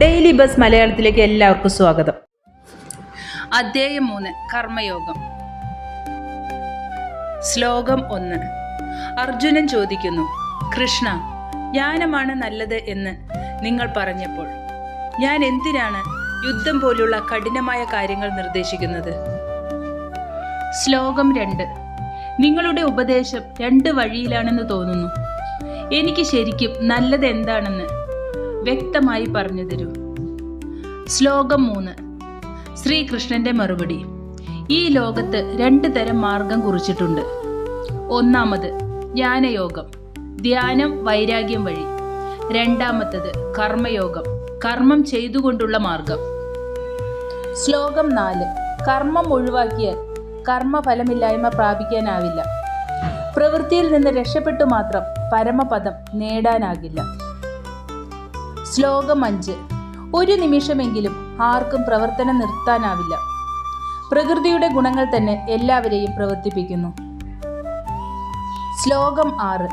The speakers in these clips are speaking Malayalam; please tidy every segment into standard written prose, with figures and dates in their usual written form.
ഡെയിലി ബസ് മലയാളത്തിലേക്ക് എല്ലാവർക്കും സ്വാഗതം. അധ്യായം 3 കർമ്മയോഗം. ശ്ലോകം 1. അർജുനൻ ചോദിക്കുന്നു, കൃഷ്ണ, ജ്ഞാനമാണ് നല്ലത് എന്ന് നിങ്ങൾ പറഞ്ഞപ്പോൾ ഞാൻ എന്തിനാണ് യുദ്ധം പോലുള്ള കഠിനമായ കാര്യങ്ങൾ നിർദ്ദേശിക്കുന്നത്? ശ്ലോകം 2. നിങ്ങളുടെ ഉപദേശം 2 വഴിയിലാണെന്ന് തോന്നുന്നു. എനിക്ക് ശരിക്കും നല്ലത് എന്താണെന്ന് വ്യക്തമായി പറഞ്ഞു തരൂ. ശ്ലോകം 3. ശ്രീകൃഷ്ണന്റെ മറുപടി. ഈ ലോകത്ത് 2 തരം മാർഗം കുറിച്ചിട്ടുണ്ട്. ഒന്നാമത് ജ്ഞാനയോഗം, ധ്യാനം വൈരാഗ്യം വഴി. രണ്ടാമത്തത് കർമ്മയോഗം, കർമ്മം ചെയ്തുകൊണ്ടുള്ള മാർഗം. ശ്ലോകം 4. കർമ്മം ഒഴിവാക്കിയാൽ കർമ്മഫലമില്ലായ്മ പ്രാപിക്കാനാവില്ല. പ്രവൃത്തിയിൽ നിന്ന് രക്ഷപ്പെട്ടു മാത്രം പരമപദം നേടാനാകില്ല. ശ്ലോകം 5. ഒരു നിമിഷമെങ്കിലും ആർക്കും പ്രവർത്തനം നിർത്താനാവില്ല. പ്രകൃതിയുടെ ഗുണങ്ങൾ തന്നെ എല്ലാവരെയും പ്രവർത്തിപ്പിക്കുന്നു. ശ്ലോകം 6.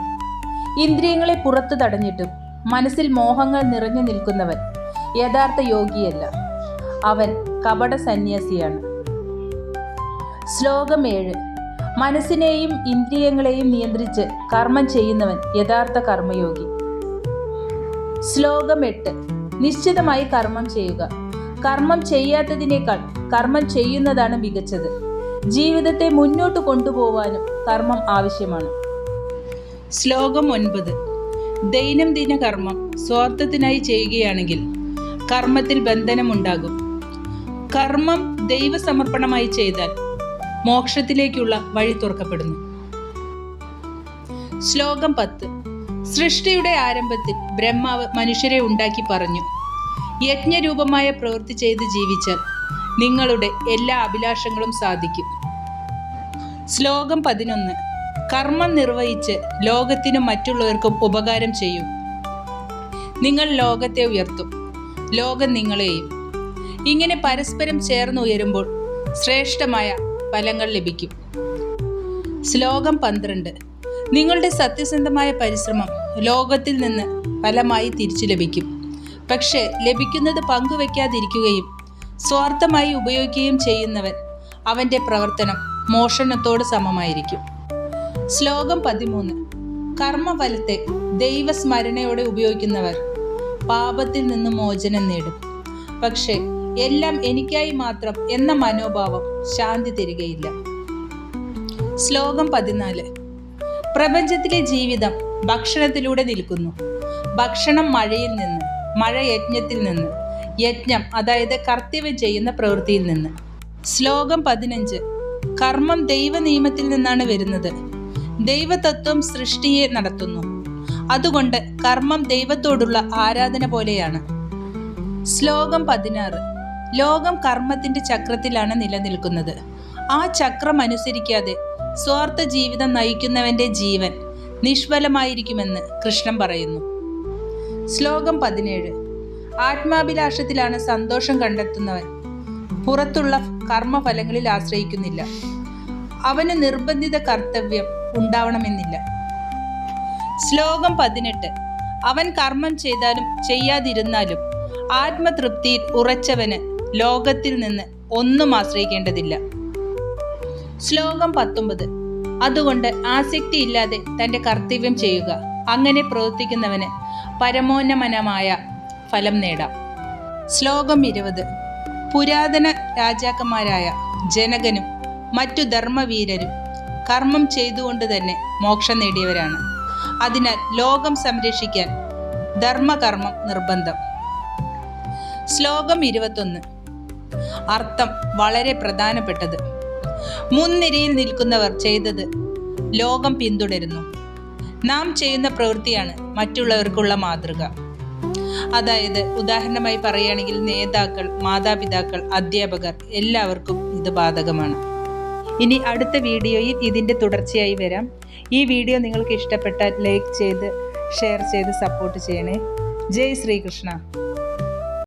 ഇന്ദ്രിയങ്ങളെ പുറത്തു തടഞ്ഞിട്ടും മനസ്സിൽ മോഹങ്ങൾ നിറഞ്ഞു നിൽക്കുന്നവൻ യഥാർത്ഥ യോഗിയല്ല, അവൻ കപട സന്യാസിയാണ്. ശ്ലോകം 7. മനസ്സിനെയും ഇന്ദ്രിയങ്ങളെയും നിയന്ത്രിച്ച് കർമ്മം ചെയ്യുന്നവൻ യഥാർത്ഥ കർമ്മയോഗി. ശ്ലോകം 8. നിശ്ചിതമായി കർമ്മം ചെയ്യുക. കർമ്മം ചെയ്യാത്തതിനേക്കാൾ കർമ്മം ചെയ്യുന്നതാണ് മികച്ചത്. ജീവിതത്തെ മുന്നോട്ട് കൊണ്ടുപോവാനും കർമ്മം ആവശ്യമാണ്. ശ്ലോകം 9. ദൈനംദിന കർമ്മം സ്വാർത്ഥത്തിനായി ചെയ്യുകയാണെങ്കിൽ കർമ്മത്തിൽ ബന്ധനമുണ്ടാകും. കർമ്മം ദൈവസമർപ്പണമായി ചെയ്താൽ മോക്ഷത്തിലേക്കുള്ള വഴി തുറക്കപ്പെടുന്നു. ശ്ലോകം 10. സൃഷ്ടിയുടെ ആരംഭത്തിൽ ബ്രഹ്മാവ് മനുഷ്യരെ ഉണ്ടാക്കി പറഞ്ഞു, യജ്ഞരൂപമായ പ്രവൃത്തി ചെയ്ത് ജീവിച്ചാൽ നിങ്ങളുടെ എല്ലാ അഭിലാഷങ്ങളും സാധിക്കും. ശ്ലോകം 11. കർമ്മം നിർവഹിച്ച് ലോകത്തിനും മറ്റുള്ളവർക്കും ഉപകാരം ചെയ്യൂ. നിങ്ങൾ ലോകത്തെ ഉയർത്തും, ലോകം നിങ്ങളെയും. ഇങ്ങനെ പരസ്പരം ചേർന്നുയരുമ്പോൾ ശ്രേഷ്ഠമായ ഫലങ്ങൾ ലഭിക്കും. ശ്ലോകം 12. നിങ്ങളുടെ സത്യസന്ധമായ പരിശ്രമം ലോകത്തിൽ നിന്ന് ഫലമായി തിരിച്ചു ലഭിക്കും. പക്ഷേ ലഭിക്കുന്നത് പങ്കുവെക്കാതിരിക്കുകയും സ്വാർത്ഥമായി ഉപയോഗിക്കുകയും ചെയ്യുന്നവൻ, അവൻ്റെ പ്രവർത്തനം മോഷണത്തോട് സമമായിരിക്കും. ശ്ലോകം 13. കർമ്മഫലത്തെ ദൈവസ്മരണയോടെ ഉപയോഗിക്കുന്നവർ പാപത്തിൽ നിന്ന് മോചനം നേടും. പക്ഷേ എല്ലാം എനിക്കായി മാത്രം എന്ന മനോഭാവം ശാന്തി തരികയില്ല. ശ്ലോകം 14. പ്രപഞ്ചത്തിലെ ജീവിതം ഭക്ഷണത്തിലൂടെ നിൽക്കുന്നു. ഭക്ഷണം മഴയിൽ നിന്ന്, മഴ യജ്ഞത്തിൽ നിന്ന്, യജ്ഞം അതായത് കർത്തവ്യം ചെയ്യുന്ന പ്രവൃത്തിയിൽ നിന്ന്. ശ്ലോകം 15. കർമ്മം ദൈവ നിയമത്തിൽ നിന്നാണ് വരുന്നത്. ദൈവതത്വം സൃഷ്ടിയെ നടത്തുന്നു. അതുകൊണ്ട് കർമ്മം ദൈവത്തോടുള്ള ആരാധന പോലെയാണ്. ശ്ലോകം 16. ലോകം കർമ്മത്തിന്റെ ചക്രത്തിലാണ് നിലനിൽക്കുന്നത്. ആ ചക്രം അനുസരിക്കാതെ സ്വാർത്ഥ ജീവിതം നയിക്കുന്നവന്റെ ജീവൻ നിഷ്ഫലമായിരിക്കുമെന്ന് കൃഷ്ണൻ പറയുന്നു. ശ്ലോകം 17. ആത്മാഭിലാഷത്തിലാണ് സന്തോഷം കണ്ടെത്തുന്നവൻ പുറത്തുള്ള കർമ്മഫലങ്ങളിൽ ആശ്രയിക്കുന്നില്ല. അവന് നിർബന്ധിത കർത്തവ്യം ഉണ്ടാവണമെന്നില്ല. ശ്ലോകം 18. അവൻ കർമ്മം ചെയ്താലും ചെയ്യാതിരുന്നാലും ആത്മതൃപ്തിയിൽ ഉറച്ചവന് ലോകത്തിൽ നിന്ന് ഒന്നും ആശ്രയിക്കേണ്ടതില്ല. ശ്ലോകം 19. അതുകൊണ്ട് ആസക്തിയില്ലാതെ തൻ്റെ കർത്തവ്യം ചെയ്യുക. അങ്ങനെ പ്രവർത്തിക്കുന്നവന് പരമോന്നമനമായ ഫലം നേടാം. ശ്ലോകം 20. പുരാതന രാജാക്കന്മാരായ ജനകനും മറ്റു ധർമ്മവീരരും കർമ്മം ചെയ്തുകൊണ്ട് തന്നെ മോക്ഷം നേടിയവരാണ്. അതിനാൽ ലോകം സംരക്ഷിക്കാൻ ധർമ്മകർമ്മം നിർബന്ധം. ശ്ലോകം 21. അർത്ഥം വളരെ പ്രധാനപ്പെട്ടത്. മുൻനിരയിൽ നിൽക്കുന്നവർ ചെയ്തത് ലോകം പിന്തുടരുന്നു. നാം ചെയ്യുന്ന പ്രവൃത്തിയാണ് മറ്റുള്ളവർക്കുള്ള മാതൃക. അതായത് ഉദാഹരണമായി പറയുകയാണെങ്കിൽ നേതാക്കൾ, മാതാപിതാക്കൾ, അധ്യാപകർ എല്ലാവർക്കും ഇത് ബാധകമാണ്. ഇനി അടുത്ത വീഡിയോയിൽ ഇതിൻ്റെ തുടർച്ചയായി വരാം. ഈ വീഡിയോ നിങ്ങൾക്ക് ഇഷ്ടപ്പെട്ടാൽ ലൈക്ക് ചെയ്ത് ഷെയർ ചെയ്ത് സപ്പോർട്ട് ചെയ്യണേ. ജയ് ശ്രീകൃഷ്ണ.